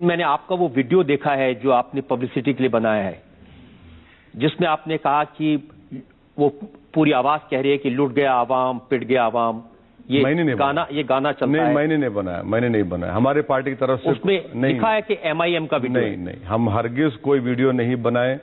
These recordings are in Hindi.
मैंने आपका वो वीडियो देखा है जो आपने पब्लिसिटी के लिए बनाया है, जिसमें आपने कहा कि वो पूरी आवाज कह रही है कि लुट गया आवाम, पिट गया आवाम। ये गाना चलता है। मैंने नहीं बनाया, हमारे पार्टी की तरफ से उसमें लिखा है कि MIM का वीडियो। नहीं, हम हरगिज कोई वीडियो नहीं बनाए।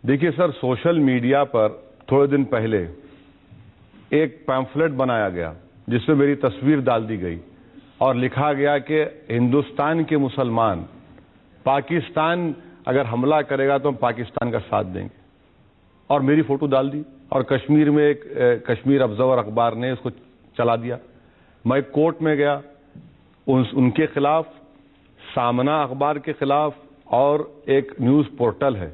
देखिए सर, सोशल मीडिया पर थोड़े दिन पहले एक पैम्फलेट बनाया गया जिसमें मेरी तस्वीर डाल दी गई और लिखा गया कि हिंदुस्तान के मुसलमान पाकिस्तान अगर हमला करेगा तो हम पाकिस्तान का साथ देंगे, और मेरी फोटो डाल दी। और कश्मीर में एक कश्मीर ऑब्जर्वर अखबार ने इसको चला दिया। मैं कोर्ट में गया, उनके खिलाफ, सामना अखबार के खिलाफ, और एक न्यूज पोर्टल है,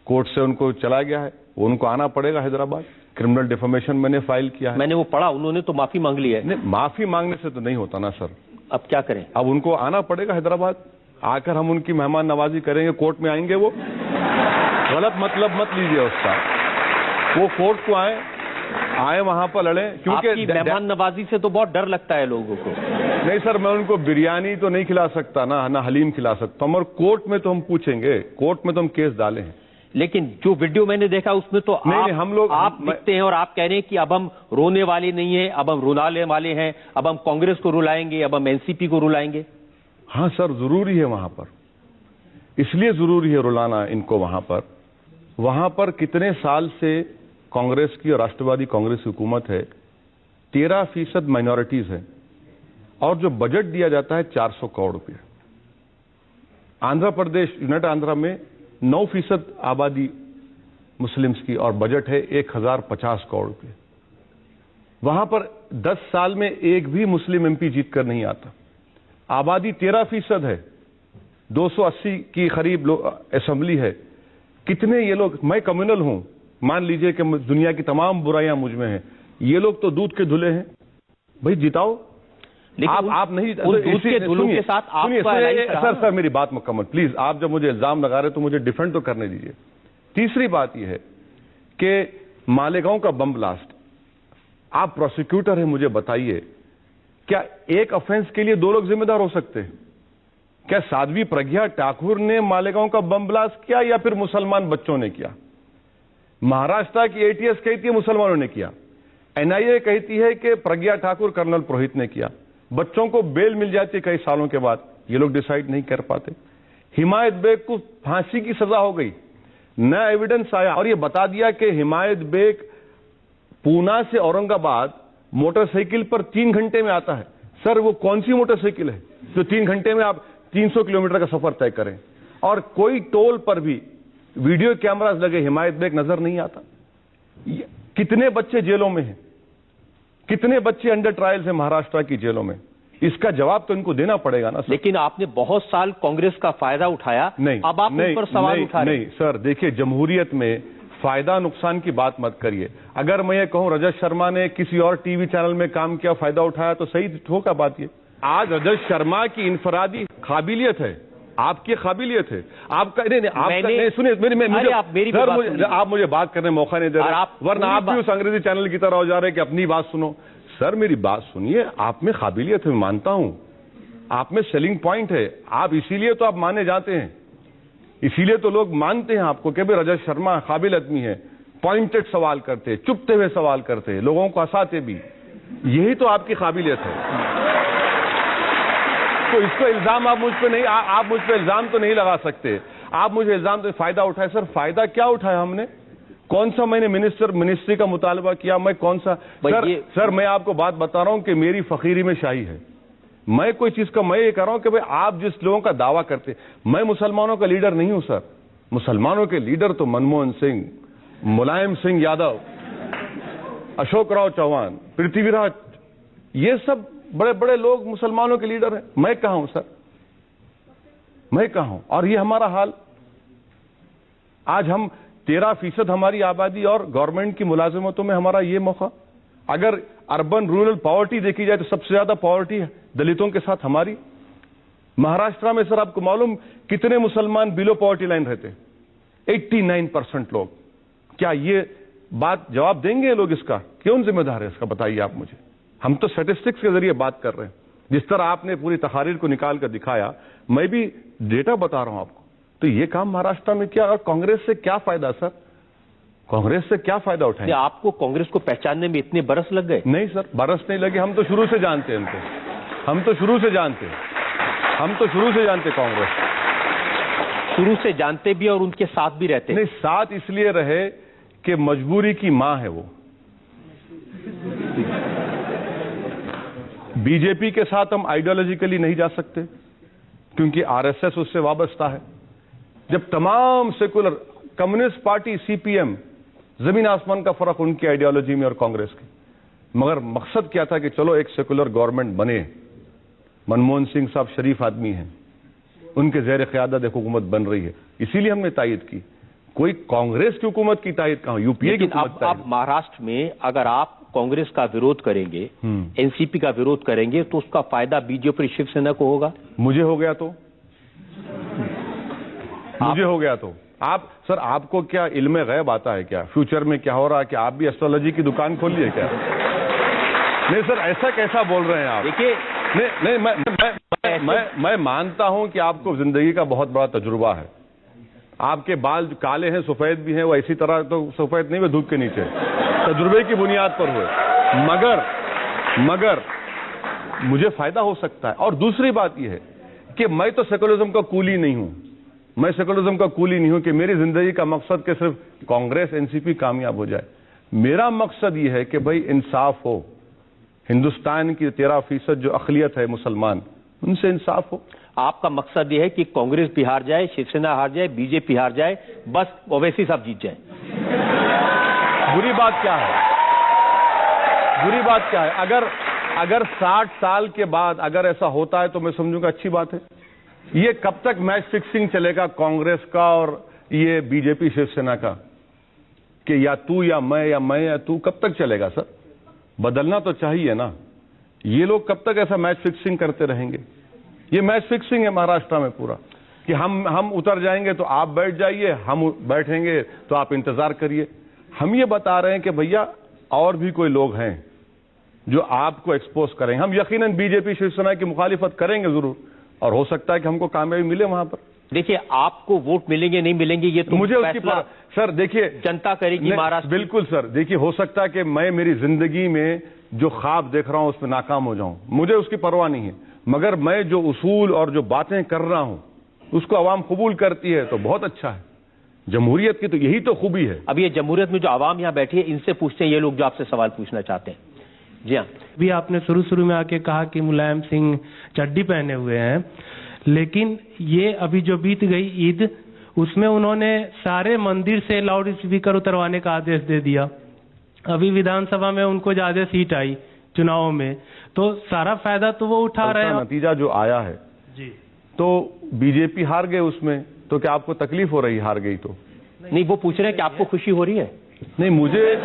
कोर्ट से उनको चला गया है, उनको आना पड़ेगा हैदराबाद। क्रिमिनल डिफॉर्मेशन मैंने फाइल किया है। मैंने वो पढ़ा, उन्होंने तो माफी मांग ली है। नहीं, माफी मांगने से तो नहीं होता ना सर। अब क्या करें? अब उनको आना पड़ेगा हैदराबाद, आकर हम उनकी मेहमान नवाजी करेंगे। कोर्ट में आएंगे, वो गलत मतलब मत लीजिए उसका। वो कोर्ट को आए वहां पर लड़े, क्योंकि मेहमान नवाजी से तो बहुत डर लगता है लोगों को। नहीं सर, मैं उनको बिरयानी तो नहीं खिला सकता ना हलीम खिला सकता हूं, और कोर्ट में तो हम पूछेंगे, कोर्ट में तो हम केस डाले हैं। लेकिन जो वीडियो मैंने देखा उसमें तो आप लिखते हैं और आप कह रहे हैं कि अब हम रोने वाले नहीं है, अब हम रुलाने वाले हैं, अब हम कांग्रेस को रुलाएंगे, अब हम NCP को रुलाएंगे। हाँ सर, जरूरी है वहां पर, इसलिए जरूरी है रुलाना इनको वहां पर कितने साल से कांग्रेस की और राष्ट्रवादी कांग्रेस की हुकूमत है, 13% माइनॉरिटीज है, और जो बजट दिया जाता है 400 करोड़ रुपये। आंध्र प्रदेश, यूनाइटेड आंध्रा में 9% आबादी मुस्लिम्स की, और बजट है 1050 करोड़ रुपये। वहां पर 10 साल में एक भी मुस्लिम MP जीत कर नहीं आता। आबादी 13% है, 280 की करीब असेंबली है। कितने ये लोग, मैं कम्युनल हूं, मान लीजिए कि दुनिया की तमाम बुराइयां मुझ में हैं, ये लोग तो दूध के धुले हैं। भाई जिताओ, आप नहीं, दूध के धुलों के साथ सर मेरी बात मुकम्मल प्लीज। आप जब मुझे इल्जाम लगा रहे तो मुझे डिफेंड तो करने दीजिए। तीसरी बात यह है कि मालेगांव का बम ब्लास्ट, आप प्रोसिक्यूटर हैं, मुझे बताइए, क्या एक ऑफेंस के लिए 2 लोग जिम्मेदार हो सकते हैं? क्या साध्वी प्रज्ञा ठाकुर ने मालेगांव का बम ब्लास्ट किया या फिर मुसलमान बच्चों ने किया? महाराष्ट्र की ATS कहती है मुसलमानों ने किया, NIA कहती है कि प्रज्ञा ठाकुर, कर्नल पुरोहित ने किया। बच्चों को बेल मिल जाती है कई सालों के बाद, ये लोग डिसाइड नहीं कर पाते। हिमायत बेग को फांसी की सजा हो गई, नया एविडेंस आया और ये बता दिया कि हिमायत बेग पूना से औरंगाबाद मोटरसाइकिल पर 3 घंटे में आता है। सर वो कौन सी मोटरसाइकिल है जो 3 घंटे में आप 300 किलोमीटर का सफर तय करें? और कोई टोल पर भी वीडियो कैमरास लगे, हिमायत बेग नजर नहीं आता। कितने बच्चे जेलों में हैं, कितने बच्चे अंडर ट्रायल्स हैं महाराष्ट्र की जेलों में? इसका जवाब तो इनको देना पड़ेगा ना सर। लेकिन आपने बहुत साल कांग्रेस का फायदा उठाया, नहीं, अब आप उन पर सवाल उठा रहे हैं। नहीं सर, देखिए, जमहूरियत में फायदा नुकसान की बात मत करिए। अगर मैं ये कहूं रजत शर्मा ने किसी और टीवी चैनल में काम किया, फायदा उठाया, तो सही होगा बात ये। आज रजत शर्मा की इनफरादी काबिलियत है, आपकी काबिलियत है, आपका नहीं सुनिए, आप मुझे बात करने मौका नहीं दे रहे, वरना आप भी उस अंग्रेजी चैनल की तरह हो जा रहे हैं कि अपनी बात सुनो। सर मेरी बात सुनिए, आप में काबिलियत है, मानता हूं, आप में सेलिंग पॉइंट है, आप इसीलिए तो आप माने जाते हैं, इसीलिए तो लोग मानते हैं आपको कि भाई रजत शर्मा काबिल आदमी है, पॉइंटेड सवाल करते, चुपते हुए सवाल करते, लोगों को हंसाते भी, यही तो आपकी काबिलियत है। तो इसको इल्जाम आप मुझ पे नहीं, आप मुझ पे इल्जाम तो नहीं लगा सकते। आप मुझे इल्जाम तो फायदा उठाए। सर फायदा क्या उठाया हमने? कौन सा मैंने मिनिस्ट्री का मुतालबा किया? मैं कौन सा? सर मैं आपको बात बता रहा हूं कि मेरी फकीरी में शाही है। मैं कोई चीज का, मैं ये कह रहा हूं कि भाई आप जिस लोगों का दावा करते, मैं मुसलमानों का लीडर नहीं हूं सर। मुसलमानों के लीडर तो मनमोहन सिंह, मुलायम सिंह यादव, अशोक राव चौहान, पृथ्वीराज, ये सब बड़े बड़े लोग मुसलमानों के लीडर हैं। मैं कहां हूं सर, मैं कहां हूं? और ये हमारा हाल। आज हम 13% हमारी आबादी और गवर्नमेंट की मुलाजिमतों में हमारा ये मौका। अगर अर्बन रूरल पॉवर्टी देखी जाए तो सबसे ज्यादा पॉवर्टी दलितों के साथ हमारी। महाराष्ट्र में सर आपको मालूम कितने मुसलमान बिलो पॉवर्टी लाइन रहते? 89% लोग। क्या ये बात जवाब देंगे लोग इसका? कौन जिम्मेदार है इसका, बताइए आप मुझे। हम तो स्टैटिस्टिक्स के जरिए बात कर रहे हैं। जिस तरह आपने पूरी तकारीर को निकाल कर दिखाया, मैं भी डेटा बता रहा हूं आपको। तो ये काम महाराष्ट्र में किया, और कांग्रेस से क्या फायदा सर? कांग्रेस से क्या फायदा उठाएंगे? आपको कांग्रेस को पहचानने में इतने बरस लग गए? नहीं सर, बरस नहीं लगे, हम तो शुरू से जानते हैं उनको, हम तो शुरू से जानते कांग्रेस, शुरू से जानते भी और उनके साथ भी रहते। नहीं, साथ इसलिए रहे कि मजबूरी की मां है वो। बीजेपी के साथ हम आइडियोलॉजिकली नहीं जा सकते क्योंकि आरएसएस उससे वाबस्ता है। जब तमाम सेकुलर, कम्युनिस्ट पार्टी, सीपीएम, जमीन आसमान का फर्क उनकी आइडियोलॉजी में और कांग्रेस की, मगर मकसद क्या था कि चलो एक सेकुलर गवर्नमेंट बने। मनमोहन सिंह साहब शरीफ आदमी हैं, उनके ज़ेर क़यादत एक हुकूमत बन रही है, इसीलिए हमने तायद की। कोई कांग्रेस की हुकूमत की तायद कहां, यूपीए की हुकूमत। आप महाराष्ट्र में अगर आप कांग्रेस का विरोध करेंगे, एनसीपी का विरोध करेंगे, तो उसका फायदा बीजेपी और शिवसेना को होगा। मुझे हो गया तो मुझे हो गया तो आप सर, आपको क्या इल्मे गैब आता है क्या? फ्यूचर में क्या हो रहा है? कि आप भी एस्ट्रोलॉजी की दुकान खोल लिए क्या? नहीं सर, ऐसा कैसा बोल रहे हैं आप? देखिए, नहीं, मैं मानता हूं कि आपको जिंदगी का बहुत बड़ा तजुर्बा है। आपके बाल काले हैं, सफेद भी हैं, वो इसी तरह तो सफेद नहीं हुए धूप के नीचे, तजुर्बे की बुनियाद पर हुए। मगर मुझे फायदा हो सकता है। और दूसरी बात यह है कि मैं तो सेकुलरिज्म का कूली नहीं हूं, कि मेरी जिंदगी का मकसद कि सिर्फ कांग्रेस, एनसीपी कामयाब हो जाए। मेरा मकसद यह है कि भाई इंसाफ हो, हिंदुस्तान की 13% जो अक़लियत है मुसलमान, उनसे इंसाफ हो। आपका मकसद यह है कि कांग्रेस भी हार जाए, शिवसेना हार जाए, बीजेपी हार जाए, बस ओवैसी साहब जीत जाए। बुरी बात क्या है? अगर 60 साल के बाद अगर ऐसा होता है तो मैं समझूंगा अच्छी बात है। ये कब तक मैच फिक्सिंग चलेगा कांग्रेस का और ये बीजेपी शिवसेना का, कि या तू या मैं या तू? कब तक चलेगा सर? बदलना तो चाहिए ना। ये लोग कब तक ऐसा मैच फिक्सिंग करते रहेंगे? ये मैच फिक्सिंग है महाराष्ट्र में पूरा, कि हम उतर जाएंगे तो आप बैठ जाइए, हम बैठेंगे तो आप इंतजार करिए। हम ये बता रहे हैं कि भैया और भी कोई लोग हैं जो आपको एक्सपोज करेंगे। हम यकीनन बीजेपी शिवसेना की मुखालिफत करेंगे जरूर, और हो सकता है कि हमको कामयाबी मिले वहां पर। देखिए, आपको वोट मिलेंगे नहीं मिलेंगे ये तो मुझे उसकी सर देखिए जनता करेगी महाराष्ट्र। बिल्कुल सर, देखिए हो सकता है कि मैं मेरी जिंदगी में जो ख्वाब देख रहा हूं उसमें नाकाम हो जाऊं, मुझे उसकी परवाह नहीं है। मगर मैं जो उसूल और जो बातें कर रहा हूं उसको अवाम कबूल करती है तो बहुत अच्छा है। जमहूरियत की तो यही तो खूबी है। अब ये जमहूरियत में जो आवाम यहां बैठी है, इनसे पूछते हैं ये लोग जो आपसे सवाल पूछना चाहते हैं। जी हाँ, भी आपने शुरू में आके कहा कि मुलायम सिंह चड्डी पहने हुए हैं, लेकिन ये अभी जो बीत गई ईद, उसमें उन्होंने सारे मंदिर से लाउड स्पीकर उतरवाने का आदेश दे दिया। अभी विधानसभा में उनको ज्यादा सीट आई चुनाव में, तो सारा फायदा तो वो उठा रहे हैं। नतीजा जो आया है जी, तो बीजेपी हार गए उसमें, तो क्या आपको तकलीफ हो रही हार गई तो? नहीं, वो पूछ रहे हैं कि आपको खुशी हो रही है? नहीं, मुझे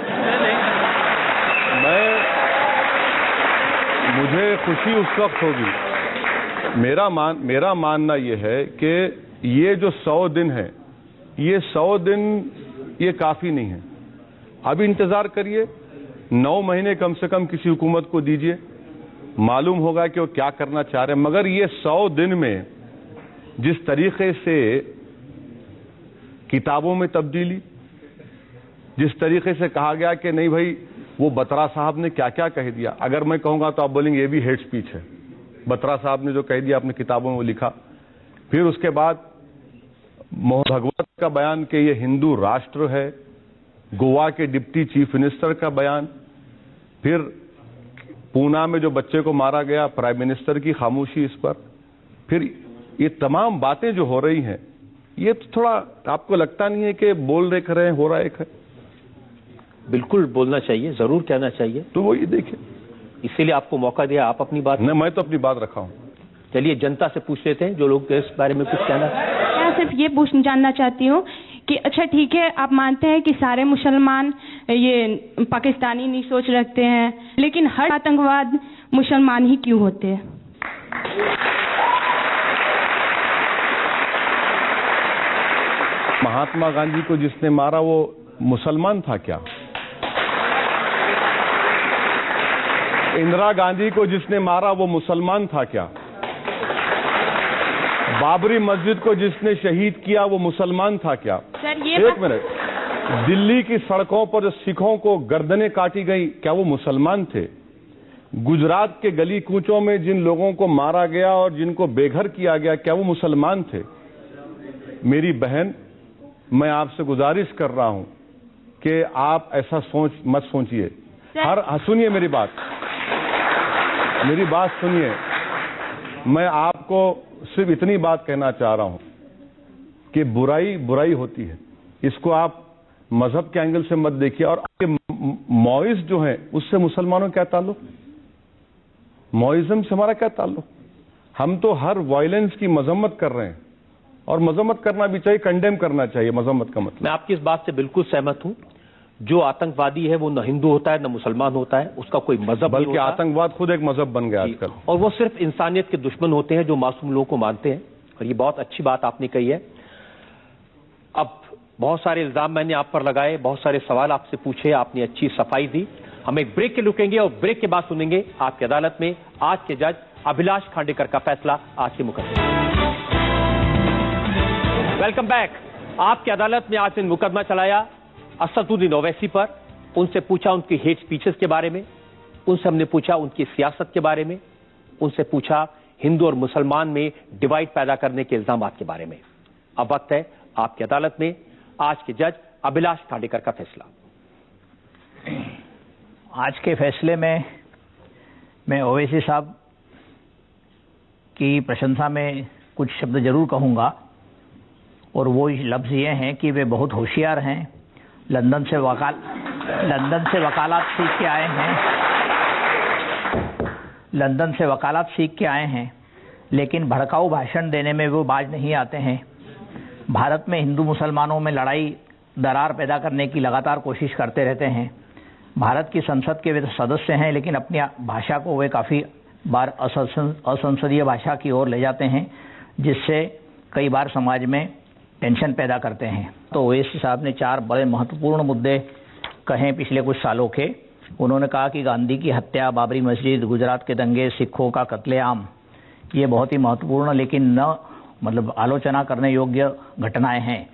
खुशी उस वक्त होगी। मेरा मानना यह है कि ये जो 100 दिन है, ये 100 दिन ये काफी नहीं है। अब इंतजार करिए, 9 महीने कम से कम किसी हुकूमत को दीजिए, मालूम होगा कि वो क्या करना चाह रहे हैं। मगर ये 100 दिन में जिस तरीके से किताबों में तब्दीली, जिस तरीके से कहा गया कि नहीं भाई वो बत्रा साहब ने क्या क्या कह दिया, अगर मैं कहूंगा तो आप बोलेंगे ये भी हेट स्पीच है। बत्रा साहब ने जो कह दिया अपनी किताबों में वो लिखा। फिर उसके बाद मोहन भगवत का बयान कि ये हिंदू राष्ट्र है, गोवा के डिप्टी चीफ मिनिस्टर का बयान, फिर पूना में जो बच्चे को मारा गया, प्राइम मिनिस्टर की खामोशी इस पर, फिर ये तमाम बातें जो हो रही हैं, ये तो थोड़ा आपको लगता नहीं है कि बोल रहे कर रहे हैं, हो रहा एक है? बिल्कुल बोलना चाहिए, जरूर कहना चाहिए। तो वो ये देखिए, इसीलिए आपको मौका दिया, आप अपनी बात। नहीं, मैं तो अपनी बात रखा हूं। चलिए जनता से पूछ लेते हैं जो लोग इस बारे में कुछ कहना। मैं सिर्फ ये जानना चाहती हूँ कि अच्छा ठीक है, आप मानते हैं कि सारे मुसलमान ये पाकिस्तानी नहीं सोच रखते हैं, लेकिन हर आतंकवाद मुसलमान ही क्यों होते हैं? महात्मा गांधी को जिसने मारा वो मुसलमान था क्या? इंदिरा गांधी को जिसने मारा वो मुसलमान था क्या? बाबरी मस्जिद को जिसने शहीद किया वो मुसलमान था क्या? सर ये एक मिनट, दिल्ली की सड़कों पर जो सिखों को गर्दनें काटी गई क्या वो मुसलमान थे? गुजरात के गली कूचों में जिन लोगों को मारा गया और जिनको बेघर किया गया क्या वो मुसलमान थे? मेरी बहन, मैं आपसे गुजारिश कर रहा हूं कि आप ऐसा मत सोचिए। सुनिए मेरी बात सुनिए। मैं आपको सिर्फ इतनी बात कहना चाह रहा हूं कि बुराई बुराई होती है, इसको आप मजहब के एंगल से मत देखिए। और मौइज जो है उससे मुसलमानों का क्या ताल्लुक? मौइज्म से हमारा क्या ताल्लुक? हम तो हर वायलेंस की मजम्मत कर रहे हैं और मजम्मत करना भी चाहिए, कंडेम करना चाहिए। मजम्मत का मतलब, मैं आपकी इस बात से बिल्कुल सहमत हूं। जो आतंकवादी है वो न हिंदू होता है न मुसलमान होता है, उसका कोई मजहब, बल्कि आतंकवाद खुद एक मजहब बन गया आजकल। और वो सिर्फ इंसानियत के दुश्मन होते हैं जो मासूम लोगों को मानते हैं। और ये बहुत अच्छी बात आपने कही है। अब बहुत सारे इल्जाम मैंने आप पर लगाए, बहुत सारे सवाल आपसे पूछे, आपने अच्छी सफाई दी। हम एक ब्रेक के रुकेंगे और ब्रेक के बाद सुनेंगे आपकी अदालत में आज के जज अभिलाष खांडेकर का फैसला आज के मुकदमे। Welcome back. आपकी अदालत में आज ने मुकदमा चलाया असदुद्दीन ओवैसी पर। उनसे पूछा उनकी हेट स्पीचेस के बारे में, उनसे हमने पूछा उनकी सियासत के बारे में, उनसे पूछा हिंदू और मुसलमान में डिवाइड पैदा करने के इल्जाम के बारे में। अब वक्त है आपकी अदालत में आज के जज अभिलाष खांडेकर का फैसला। आज के फैसले में मैं ओवैसी साहब की प्रशंसा में कुछ शब्द जरूर कहूंगा, और वो लफ्ज़ ये हैं कि वे बहुत होशियार हैं। लंदन से वकालत सीख के आए हैं। लंदन से वकालत सीख के आए हैं, लेकिन भड़काऊ भाषण देने में वो बाज नहीं आते हैं। भारत में हिंदू मुसलमानों में लड़ाई दरार पैदा करने की लगातार कोशिश करते रहते हैं। भारत की संसद के वे सदस्य हैं, लेकिन अपनी भाषा को वे काफ़ी बार असंसदीय भाषा की ओर ले जाते हैं, जिससे कई बार समाज में टेंशन पैदा करते हैं। तो ओवैसी साहब ने 4 बड़े महत्वपूर्ण मुद्दे कहे पिछले कुछ सालों के। उन्होंने कहा कि गांधी की हत्या, बाबरी मस्जिद, गुजरात के दंगे, सिखों का कत्लेआम, ये बहुत ही महत्वपूर्ण लेकिन न आलोचना करने योग्य घटनाएं हैं।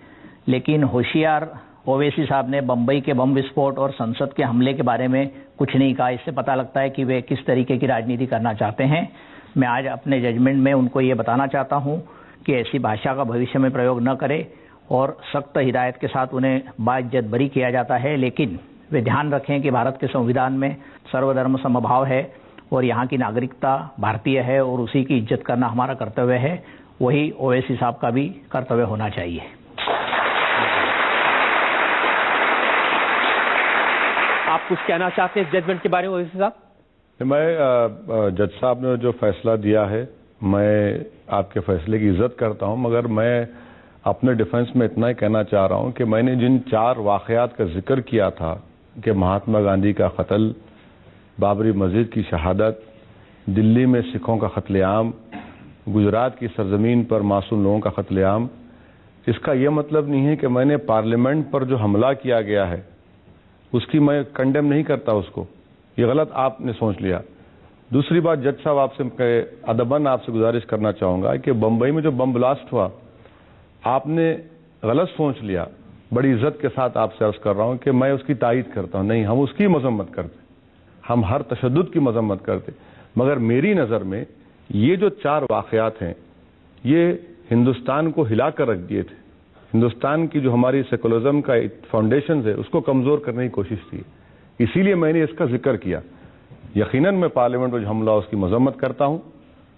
लेकिन होशियार ओवैसी साहब ने बंबई के बम विस्फोट और संसद के हमले के बारे में कुछ नहीं कहा। इससे पता लगता है कि वे किस तरीके की राजनीति करना चाहते हैं। मैं आज अपने जजमेंट में उनको ये बताना चाहता हूँ कि ऐसी भाषा का भविष्य में प्रयोग न करें, और सख्त हिदायत के साथ उन्हें बाइज्जत बरी किया जाता है। लेकिन वे ध्यान रखें कि भारत के संविधान में सर्वधर्म समभाव है और यहाँ की नागरिकता भारतीय है, और उसी की इज्जत करना हमारा कर्तव्य है। वही ओवैसी साहब का भी कर्तव्य होना चाहिए। आप कुछ कहना चाहते हैं इस जजमेंट के बारे में ओवैसी साहब? मैं जज साहब ने जो फैसला दिया है, मैं आपके फैसले की इज्जत करता हूं, मगर मैं अपने डिफेंस में इतना ही कहना चाह रहा हूं कि मैंने जिन 4 वाकयात का जिक्र किया था कि महात्मा गांधी का कत्ल, बाबरी मस्जिद की शहादत, दिल्ली में सिखों का कत्लेआम, गुजरात की सरजमीन पर मासूम लोगों का कत्लेआम, इसका यह मतलब नहीं है कि मैंने पार्लियामेंट पर जो हमला किया गया है उसकी मैं कंडेम नहीं करता उसको। ये गलत आपने सोच लिया। दूसरी बात, जज साहब आपसे अदबन आपसे गुजारिश करना चाहूंगा कि बंबई में जो बम ब्लास्ट हुआ आपने गलत सोच लिया। बड़ी इज्जत के साथ आपसे अर्ज कर रहा हूं कि मैं उसकी तायीद करता हूं, नहीं, हम उसकी मजम्मत करते, हम हर तशद्दुद की मजम्मत करते। मगर मेरी नजर में ये जो 4 वाकयात हैं ये हिंदुस्तान को हिला कर रख दिए थे। हिंदुस्तान की जो हमारी सेकुलरिज्म का फाउंडेशन है उसको कमजोर करने की कोशिश थी, इसीलिए मैंने इसका जिक्र किया। यकीनन मैं पार्लियामेंट में जो हमला उसकी मजम्मत करता हूं,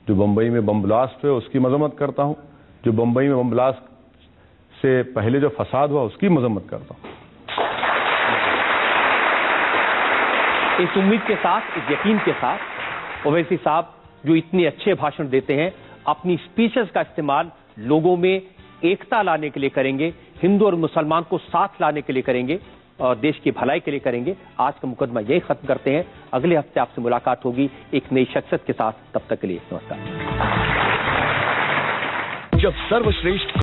जो बंबई में बम ब्लास्ट हुए उसकी मजम्मत करता हूं, जो बंबई में बम ब्लास्ट से पहले जो फसाद हुआ उसकी मजम्मत करता हूं। इस उम्मीद के साथ, इस यकीन के साथ ओवैसी साहब जो इतने अच्छे भाषण देते हैं, अपनी स्पीचेस का इस्तेमाल लोगों में एकता लाने के लिए करेंगे, हिंदू और मुसलमान को साथ लाने के लिए करेंगे और देश की भलाई के लिए करेंगे। आज का मुकदमा यही खत्म करते हैं। अगले हफ्ते आपसे मुलाकात होगी एक नई शख्सियत के साथ। तब तक के लिए नमस्कार। जब सर्वश्रेष्ठ